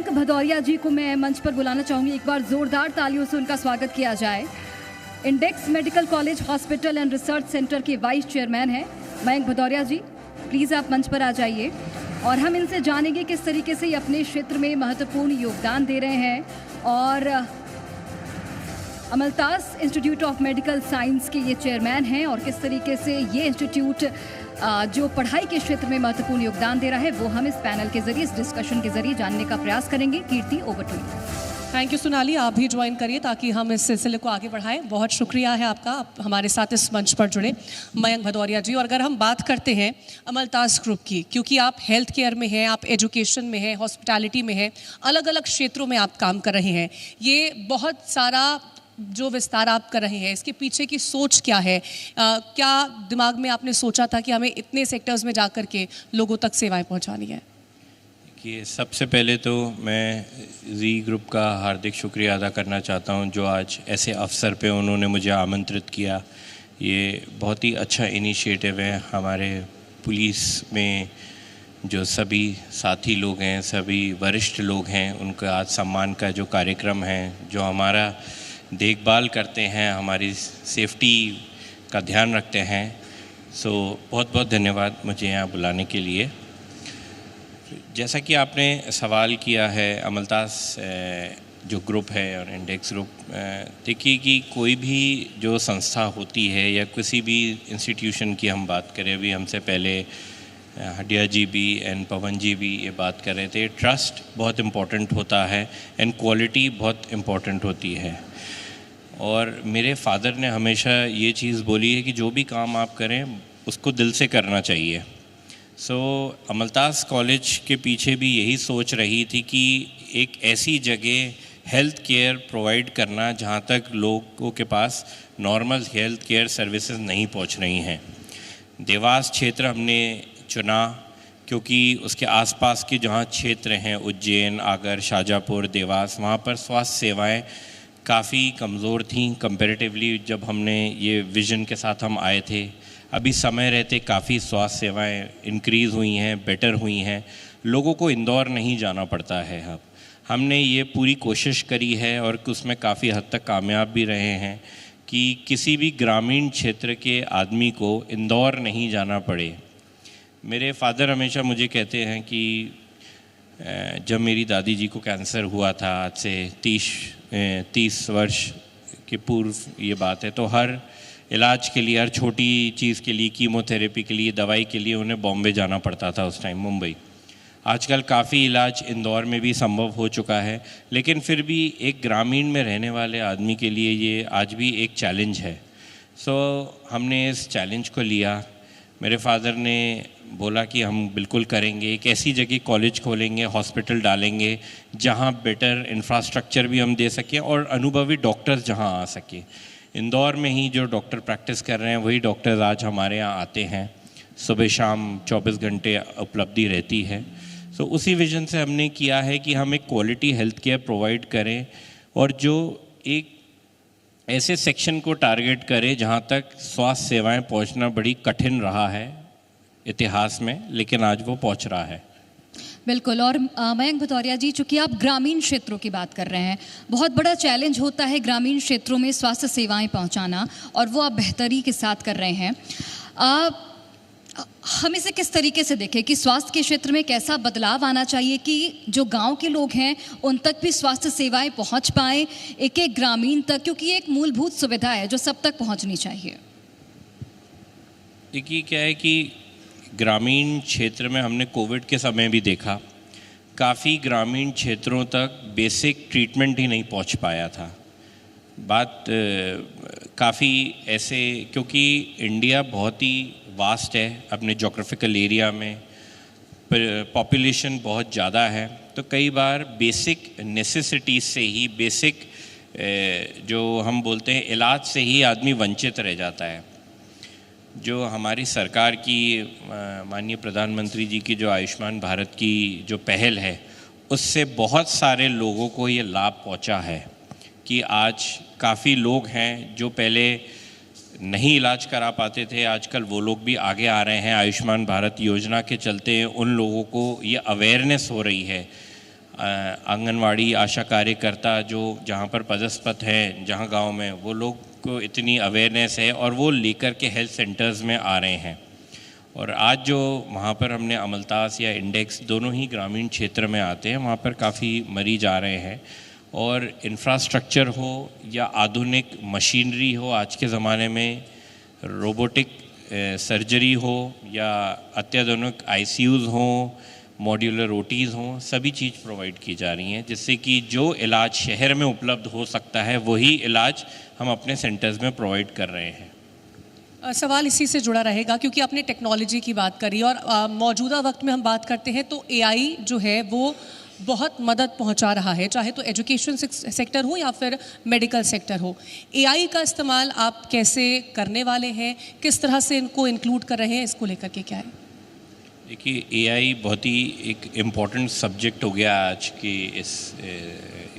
मयंक भदौरिया जी को मैं मंच पर बुलाना चाहूँगी। एक बार ज़ोरदार तालियों से उनका स्वागत किया जाए। Index medical college hospital and research centre के वाइस चेयरमैन हैं मयंक भदौरिया जी। प्लीज़ आप मंच पर आ जाइए और हम इनसे जानेंगे किस तरीके से ये अपने क्षेत्र में महत्वपूर्ण योगदान दे रहे हैं और अमलतास इंस्टीट्यूट ऑफ मेडिकल साइंस के ये चेयरमैन हैं और किस तरीके से ये इंस्टीट्यूट जो पढ़ाई के क्षेत्र में महत्वपूर्ण योगदान दे रहा है वो हम इस पैनल के जरिए, इस डिस्कशन के जरिए जानने का प्रयास करेंगे। Kirti, over to you. Thank you Sonali, आप भी ज्वाइन करिए ताकि हम इस सिलसिले को आगे बढ़ाएं। बहुत शुक्रिया है आपका, आप हमारे साथ इस मंच पर जुड़े मयंक भदौरिया जी। और अगर हम बात करते हैं अमलतास ग्रुप की, क्योंकि आप हेल्थ केयर में हैं, आप एजुकेशन में हैं, हॉस्पिटैलिटी में हैं, अलग अलग क्षेत्रों में आप काम कर रहे हैं, ये बहुत सारा जो विस्तार आप कर रहे हैं, इसके पीछे की सोच क्या है? क्या दिमाग में आपने सोचा था कि हमें इतने सेक्टर्स में जाकर के लोगों तक सेवाएं पहुंचानी है? कि सबसे पहले तो मैं जी ग्रुप का हार्दिक शुक्रिया अदा करना चाहता हूं, जो आज ऐसे अवसर पे उन्होंने मुझे आमंत्रित किया। ये बहुत ही अच्छा इनिशिएटिव है। हमारे पुलिस में जो सभी साथी लोग हैं, सभी वरिष्ठ लोग हैं, उनका आज सम्मान का जो कार्यक्रम है, जो हमारा देखभाल करते हैं, हमारी सेफ्टी का ध्यान रखते हैं, सो बहुत बहुत धन्यवाद मुझे यहाँ बुलाने के लिए। जैसा कि आपने सवाल किया है, अमलतास जो ग्रुप है और इंडेक्स ग्रुप, देखिए कि कोई भी जो संस्था होती है या किसी भी इंस्टीट्यूशन की हम बात करें, अभी हमसे पहले हडिया जी भी एंड पवन जी भी ये बात कर रहे थे, ट्रस्ट बहुत इम्पोर्टेंट होता है एंड क्वालिटी बहुत इम्पोर्टेंट होती है। और मेरे फादर ने हमेशा ये चीज़ बोली है कि जो भी काम आप करें उसको दिल से करना चाहिए। अमलतास कॉलेज के पीछे भी यही सोच रही थी कि एक ऐसी जगह हेल्थ केयर प्रोवाइड करना जहाँ तक लोगों के पास नॉर्मल हेल्थ केयर सर्विसेज नहीं पहुँच रही हैं। देवास क्षेत्र हमने चुना क्योंकि उसके आसपास के जहाँ क्षेत्र हैं, उज्जैन, आगर, शाजापुर, देवास, वहाँ पर स्वास्थ्य सेवाएं काफ़ी कमज़ोर थीं कंपैरेटिवली। जब हमने ये विज़न के साथ हम आए थे, अभी समय रहते काफ़ी स्वास्थ्य सेवाएं इंक्रीज़ हुई हैं, बेटर हुई हैं, लोगों को इंदौर नहीं जाना पड़ता है। अब हमने ये पूरी कोशिश करी है और उसमें काफ़ी हद तक कामयाब भी रहे हैं कि किसी भी ग्रामीण क्षेत्र के आदमी को इंदौर नहीं जाना पड़े। मेरे फादर हमेशा मुझे कहते हैं कि जब मेरी दादी जी को कैंसर हुआ था, आज से 30 वर्ष के पूर्व ये बात है, तो हर इलाज के लिए, हर छोटी चीज़ के लिए, कीमोथेरेपी के लिए, दवाई के लिए उन्हें बॉम्बे जाना पड़ता था उस टाइम, मुंबई। आजकल काफ़ी इलाज इंदौर में भी संभव हो चुका है, लेकिन फिर भी एक ग्रामीण में रहने वाले आदमी के लिए ये आज भी एक चैलेंज है। हमने इस चैलेंज को लिया। मेरे फादर ने बोला कि हम बिल्कुल करेंगे, एक ऐसी जगह कॉलेज खोलेंगे, हॉस्पिटल डालेंगे जहाँ बेटर इंफ्रास्ट्रक्चर भी हम दे सकें और अनुभवी डॉक्टर्स जहाँ आ सके। इंदौर में ही जो डॉक्टर प्रैक्टिस कर रहे हैं वही डॉक्टर्स आज हमारे यहाँ आते हैं, सुबह शाम 24 घंटे उपलब्धि रहती है। उसी विजन से हमने किया है कि हम एक क्वालिटी हेल्थ केयर प्रोवाइड करें और जो एक ऐसे सेक्शन को टारगेट करें जहाँ तक स्वास्थ्य सेवाएं पहुँचना बड़ी कठिन रहा है इतिहास में, लेकिन आज वो पहुँच रहा है। बिल्कुल। और मयंक भदौरिया जी, चूँकि आप ग्रामीण क्षेत्रों की बात कर रहे हैं, बहुत बड़ा चैलेंज होता है ग्रामीण क्षेत्रों में स्वास्थ्य सेवाएं पहुंचाना और वो आप बेहतरी के साथ कर रहे हैं। हम इसे किस तरीके से देखें कि स्वास्थ्य के क्षेत्र में कैसा बदलाव आना चाहिए कि जो गांव के लोग हैं उन तक भी स्वास्थ्य सेवाएं पहुंच पाएँ, एक एक ग्रामीण तक, क्योंकि ये एक मूलभूत सुविधा है जो सब तक पहुंचनी चाहिए। देखिए क्या है कि ग्रामीण क्षेत्र में हमने कोविड के समय भी देखा, काफ़ी ग्रामीण क्षेत्रों तक बेसिक ट्रीटमेंट ही नहीं पहुंच पाया था। बात काफ़ी ऐसे, क्योंकि इंडिया बहुत ही वास्ट है अपने जोग्राफिकल एरिया में, पॉपुलेशन बहुत ज़्यादा है, तो कई बार बेसिक नेसेसिटीज़ से ही, बेसिक जो हम बोलते हैं इलाज से ही आदमी वंचित रह जाता है। जो हमारी सरकार की माननीय प्रधानमंत्री जी की जो आयुष्मान भारत की जो पहल है, उससे बहुत सारे लोगों को ये लाभ पहुंचा है कि आज काफ़ी लोग हैं जो पहले नहीं इलाज करा पाते थे, आजकल वो लोग भी आगे आ रहे हैं। आयुष्मान भारत योजना के चलते उन लोगों को ये अवेयरनेस हो रही है। आंगनवाड़ी आशा कार्यकर्ता जो जहाँ पर पदस्थ हैं, जहाँ गांव में, वो लोग को इतनी अवेयरनेस है और वो लेकर के हेल्थ सेंटर्स में आ रहे हैं। और आज जो वहाँ पर हमने अमलतास या इंडेक्स दोनों ही ग्रामीण क्षेत्र में आते हैं, वहाँ पर काफ़ी मरीज आ रहे हैं। और इंफ्रास्ट्रक्चर हो या आधुनिक मशीनरी हो, आज के ज़माने में रोबोटिक सर्जरी हो या अत्याधुनिक आईसीयूज़ हों, मॉड्यूलर ओटीज़ हों, सभी चीज़ प्रोवाइड की जा रही हैं, जिससे कि जो इलाज शहर में उपलब्ध हो सकता है वही इलाज हम अपने सेंटर्स में प्रोवाइड कर रहे हैं। सवाल इसी से जुड़ा रहेगा क्योंकि आपने टेक्नोलॉजी की बात करी और मौजूदा वक्त में हम बात करते हैं तो एआई जो है वो बहुत मदद पहुंचा रहा है, चाहे तो एजुकेशन सेक्टर हो या फिर मेडिकल सेक्टर हो। एआई का इस्तेमाल आप कैसे करने वाले हैं, किस तरह से इनको इंक्लूड कर रहे हैं, इसको लेकर के क्या है? देखिए, एआई बहुत ही एक इम्पॉर्टेंट सब्जेक्ट हो गया आज के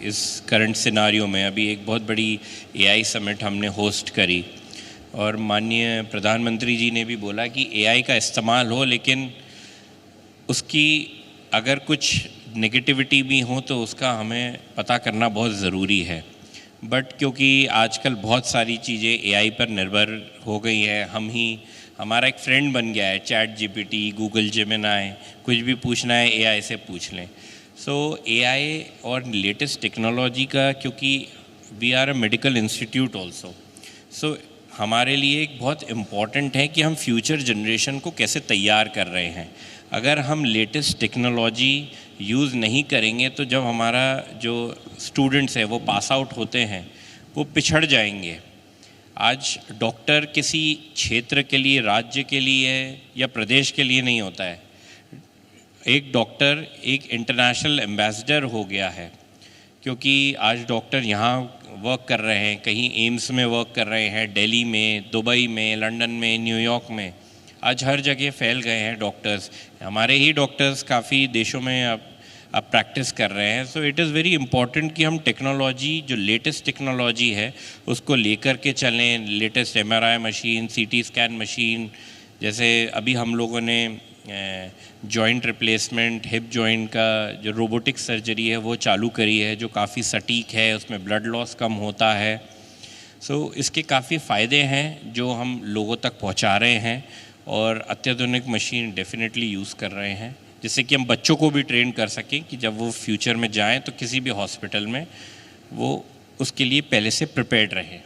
इस करंट सिनारियो में। अभी एक बहुत बड़ी एआई समिट हमने होस्ट करी और माननीय प्रधानमंत्री जी ने भी बोला कि एआई का इस्तेमाल हो, लेकिन उसकी अगर कुछ नेगेटिविटी भी हो तो उसका हमें पता करना बहुत ज़रूरी है। बट क्योंकि आजकल बहुत सारी चीज़ें एआई पर निर्भर हो गई है, हमारा एक फ्रेंड बन गया है चैट जीपीटी, गूगल जेमिनी, कुछ भी पूछना है एआई से पूछ लें। सो एआई और लेटेस्ट टेक्नोलॉजी का, क्योंकि we are a medical institute also, so हमारे लिए एक बहुत इम्पॉर्टेंट है कि हम फ्यूचर जनरेशन को कैसे तैयार कर रहे हैं। अगर हम लेटेस्ट टेक्नोलॉजी यूज़ नहीं करेंगे तो जब हमारा जो स्टूडेंट्स है वो पास आउट होते हैं वो पिछड़ जाएंगे। आज डॉक्टर किसी क्षेत्र के लिए, राज्य के लिए या प्रदेश के लिए नहीं होता है। एक डॉक्टर एक इंटरनेशनल एम्बेसडर हो गया है, क्योंकि आज डॉक्टर यहाँ वर्क कर रहे हैं, कहीं एम्स में वर्क कर रहे हैं, दिल्ली में, दुबई में, लंदन में, न्यूयॉर्क में, आज हर जगह फैल गए हैं डॉक्टर्स। हमारे ही डॉक्टर्स काफ़ी देशों में अब प्रैक्टिस कर रहे हैं। So it is very important कि हम टेक्नोलॉजी, जो लेटेस्ट टेक्नोलॉजी है, उसको लेकर के चलें। Latest MRI machine, CT scan machine, जैसे अभी हम लोगों ने जॉइंट रिप्लेसमेंट, हिप जॉइंट का जो रोबोटिक सर्जरी है वो चालू करी है, जो काफ़ी सटीक है, उसमें ब्लड लॉस कम होता है। सो इसके काफ़ी फ़ायदे हैं जो हम लोगों तक पहुंचा रहे हैं और अत्याधुनिक मशीन डेफिनेटली यूज़ कर रहे हैं, जिससे कि हम बच्चों को भी ट्रेन कर सकें कि जब वो फ्यूचर में जाएं तो किसी भी हॉस्पिटल में वो उसके लिए पहले से प्रिपेयर्ड रहें।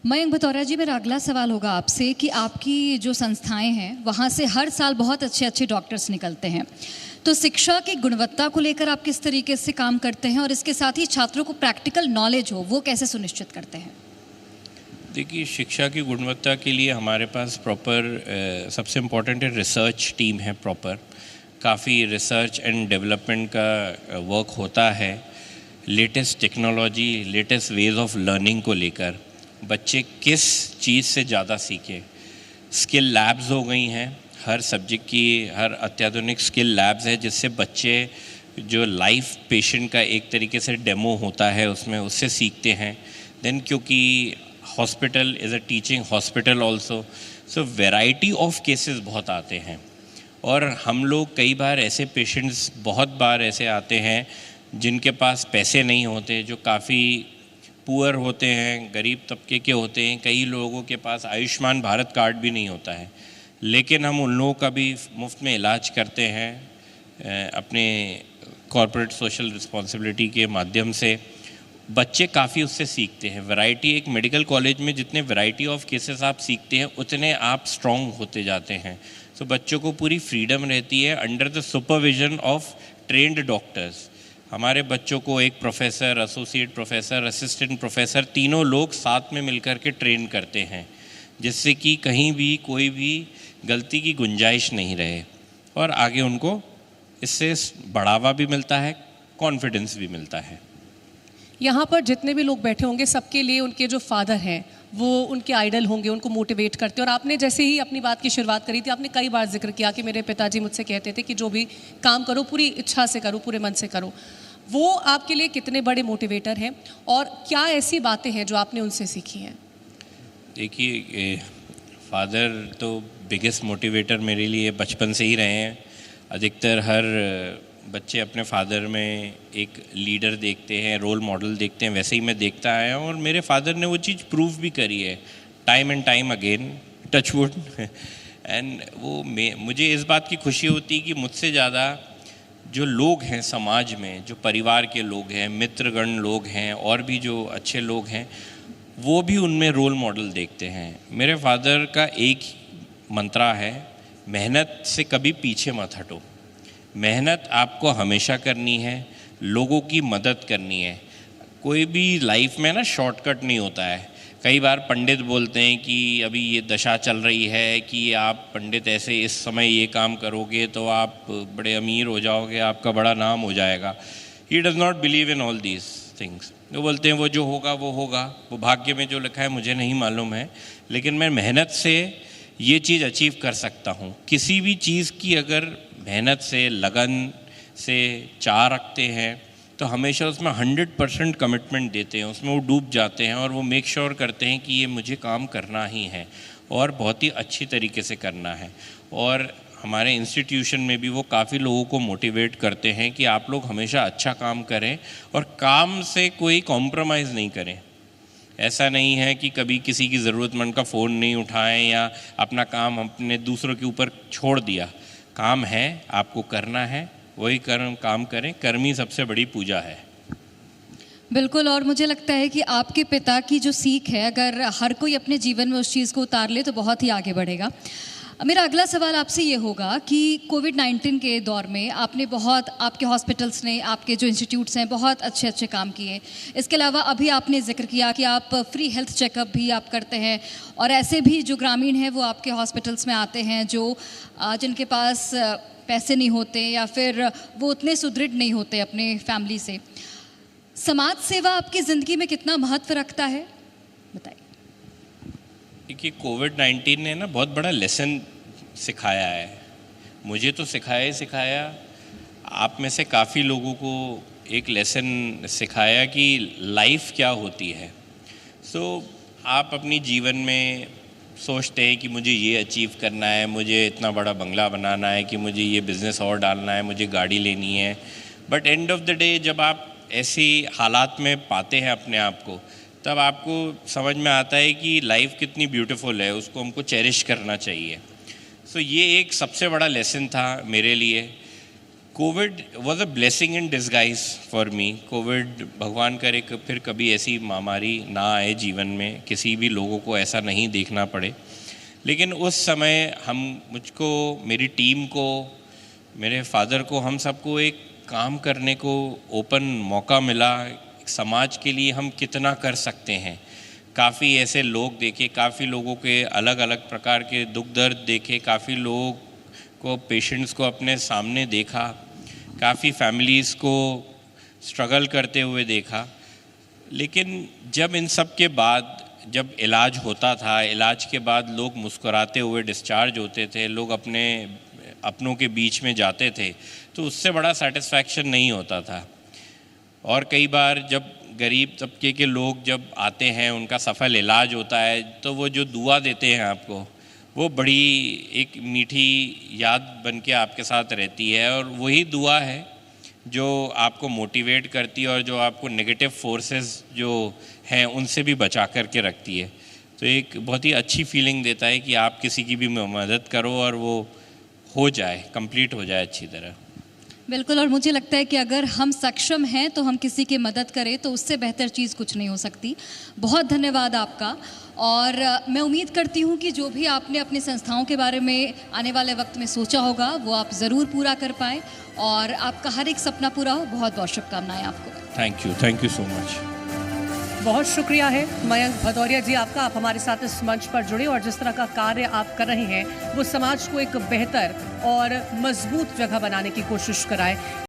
मयंक भदौरिया जी, मेरा अगला सवाल होगा आपसे कि आपकी जो संस्थाएं हैं वहाँ से हर साल बहुत अच्छे अच्छे डॉक्टर्स निकलते हैं, तो शिक्षा की गुणवत्ता को लेकर आप किस तरीके से काम करते हैं और इसके साथ ही छात्रों को प्रैक्टिकल नॉलेज हो वो कैसे सुनिश्चित करते हैं? देखिए, शिक्षा की गुणवत्ता के लिए हमारे पास प्रॉपर सबसे इम्पॉर्टेंट है रिसर्च टीम है। प्रॉपर काफ़ी रिसर्च एंड डेवलपमेंट का वर्क होता है, latest technology, latest ways of learning को लेकर बच्चे किस चीज़ से ज़्यादा सीखें। स्किल लैब्स हो गई हैं, हर सब्जेक्ट की हर अत्याधुनिक स्किल लैब्स है, जिससे बच्चे जो लाइफ पेशेंट का एक तरीके से डेमो होता है उसमें, उससे सीखते हैं। देन क्योंकि hospital is a teaching hospital also, so variety of cases बहुत आते हैं। और हम लोग कई बार ऐसे पेशेंट्स बहुत बार ऐसे आते हैं जिनके पास पैसे नहीं होते, जो काफ़ी पुअर होते हैं, गरीब तबके के होते हैं। कई लोगों के पास आयुष्मान भारत कार्ड भी नहीं होता है, लेकिन हम उन लोगों का भी मुफ्त में इलाज करते हैं अपने कॉर्पोरेट सोशल रिस्पॉन्सिबिलिटी के माध्यम से। बच्चे काफ़ी उससे सीखते हैं। वैरायटी, एक मेडिकल कॉलेज में जितने वैरायटी ऑफ केसेस आप सीखते हैं उतने आप स्ट्रॉन्ग होते जाते हैं। तो बच्चों को पूरी फ्रीडम रहती है under the supervision of trend doctors. हमारे बच्चों को एक professor, associate professor, assistant professor, तीनों लोग साथ में मिलकर के ट्रेन करते हैं, जिससे कि कहीं भी कोई भी गलती की गुंजाइश नहीं रहे और आगे उनको इससे बढ़ावा भी मिलता है, कॉन्फिडेंस भी मिलता है। यहाँ पर जितने भी लोग बैठे होंगे सबके लिए उनके जो फादर हैं वो उनके आइडल होंगे, उनको मोटिवेट करते हैं। और आपने जैसे ही अपनी बात की शुरुआत करी थी, आपने कई बार जिक्र किया कि मेरे पिताजी मुझसे कहते थे कि जो भी काम करो पूरी इच्छा से करो, पूरे मन से करो। वो आपके लिए कितने बड़े मोटिवेटर हैं और क्या ऐसी बातें हैं जो आपने उनसे सीखी हैं? देखिए, फादर तो बिगेस्ट मोटिवेटर मेरे लिए बचपन से ही रहे हैं। अधिकतर हर बच्चे अपने फादर में एक लीडर देखते हैं, रोल मॉडल देखते हैं, वैसे ही मैं देखता आया हूँ और मेरे फादर ने वो चीज़ प्रूव भी करी है time and time again, touch wood. And वो मुझे इस बात की खुशी होती है कि मुझसे ज़्यादा जो लोग हैं समाज में, जो परिवार के लोग हैं, मित्रगण लोग हैं और भी जो अच्छे लोग हैं, वो भी उनमें रोल मॉडल देखते हैं। मेरे फादर का एक मंत्रा है, मेहनत से कभी पीछे मत हटो। मेहनत आपको हमेशा करनी है, लोगों की मदद करनी है। कोई भी लाइफ में ना शॉर्टकट नहीं होता है। कई बार पंडित बोलते हैं कि अभी ये दशा चल रही है कि आप पंडित ऐसे इस समय ये काम करोगे तो आप बड़े अमीर हो जाओगे, आपका बड़ा नाम हो जाएगा। He does not believe in all these things. वो बोलते हैं वो जो होगा वो होगा, वो भाग्य में जो लिखा है मुझे नहीं मालूम है, लेकिन मैं मेहनत से ये चीज़ अचीव कर सकता हूँ। किसी भी चीज़ की अगर मेहनत से, लगन से चाह रखते हैं तो हमेशा उसमें 100% कमिटमेंट देते हैं, उसमें वो डूब जाते हैं और वो मेक श्योर करते हैं कि ये मुझे काम करना ही है और बहुत ही अच्छी तरीके से करना है। और हमारे इंस्टीट्यूशन में भी वो काफ़ी लोगों को मोटिवेट करते हैं कि आप लोग हमेशा अच्छा काम करें और काम से कोई कॉम्प्रोमाइज़ नहीं करें। ऐसा नहीं है कि कभी किसी की ज़रूरतमंद का फ़ोन नहीं उठाएं या अपना काम अपने दूसरों के ऊपर छोड़ दिया। काम है, आपको करना है, वही काम करें। कर्म ही सबसे बड़ी पूजा है। बिल्कुल, और मुझे लगता है कि आपके पिता की जो सीख है, अगर हर कोई अपने जीवन में उस चीज़ को उतार ले तो बहुत ही आगे बढ़ेगा। मेरा अगला सवाल आपसे ये होगा कि कोविड-19 के दौर में आपने बहुत, आपके हॉस्पिटल्स ने, आपके जो इंस्टीट्यूट्स हैं, बहुत अच्छे अच्छे काम किए। इसके अलावा अभी आपने जिक्र किया कि आप फ्री हेल्थ चेकअप भी आप करते हैं और ऐसे भी जो ग्रामीण हैं वो आपके हॉस्पिटल्स में आते हैं जो जिनके पास पैसे नहीं होते या फिर वो उतने सुदृढ़ नहीं होते अपने फैमिली से। समाज सेवा आपकी ज़िंदगी में कितना महत्व रखता है, बताइए। देखिए, कोविड-19 ने ना बहुत बड़ा लेसन सिखाया है। मुझे तो सिखाया ही सिखाया, आप में से काफ़ी लोगों को एक लेसन सिखाया कि लाइफ क्या होती है। आप अपनी जीवन में सोचते हैं कि मुझे ये अचीव करना है, मुझे इतना बड़ा बंगला बनाना है, कि मुझे ये बिज़नेस और डालना है, मुझे गाड़ी लेनी है। But end of the day जब आप ऐसी हालात में पाते हैं अपने आप को, तब आपको समझ में आता है कि लाइफ कितनी ब्यूटीफुल है, उसको हमको चेरिश करना चाहिए। ये एक सबसे बड़ा लेसन था मेरे लिए। Covid was a blessing in disguise for me. Covid, भगवान करे कि फिर कभी ऐसी महामारी ना आए जीवन में, किसी भी लोगों को ऐसा नहीं देखना पड़े। लेकिन उस समय मुझको, मेरी टीम को, मेरे फादर को, हम सबको एक काम करने को ओपन मौका मिला। समाज के लिए हम कितना कर सकते हैं। काफ़ी ऐसे लोग देखे, काफ़ी लोगों के अलग अलग प्रकार के दुख दर्द देखे, काफ़ी लोगों को, पेशेंट्स को अपने सामने देखा, काफ़ी फैमिलीज़ को स्ट्रगल करते हुए देखा। लेकिन जब इन सब के बाद, जब इलाज होता था, इलाज के बाद लोग मुस्कुराते हुए डिस्चार्ज होते थे, लोग अपनों के बीच में जाते थे, तो उससे बड़ा सेटिस्फैक्शन नहीं होता था। और कई बार जब गरीब तबके के लोग जब आते हैं, उनका सफल इलाज होता है, तो वो जो दुआ देते हैं आपको, वो बड़ी एक मीठी याद बन के आपके साथ रहती है। और वही दुआ है जो आपको मोटिवेट करती है और जो आपको नेगेटिव फोर्सेस जो हैं उनसे भी बचा कर के रखती है। तो एक बहुत ही अच्छी फीलिंग देता है कि आप किसी की भी मदद करो और वो हो जाए, कंप्लीट हो जाए अच्छी तरह। बिल्कुल, और मुझे लगता है कि अगर हम सक्षम हैं तो हम किसी की मदद करें तो उससे बेहतर चीज़ कुछ नहीं हो सकती। बहुत धन्यवाद आपका। और मैं उम्मीद करती हूँ कि जो भी आपने अपनी संस्थाओं के बारे में आने वाले वक्त में सोचा होगा वो आप ज़रूर पूरा कर पाएँ और आपका हर एक सपना पूरा हो। बहुत बहुत शुभकामनाएँ आपको। Thank you so much. बहुत शुक्रिया है मयंक भदौरिया जी आपका। आप हमारे साथ इस मंच पर जुड़े और जिस तरह का कार्य आप कर रहे हैं वो समाज को एक बेहतर और मजबूत जगह बनाने की कोशिश कराए।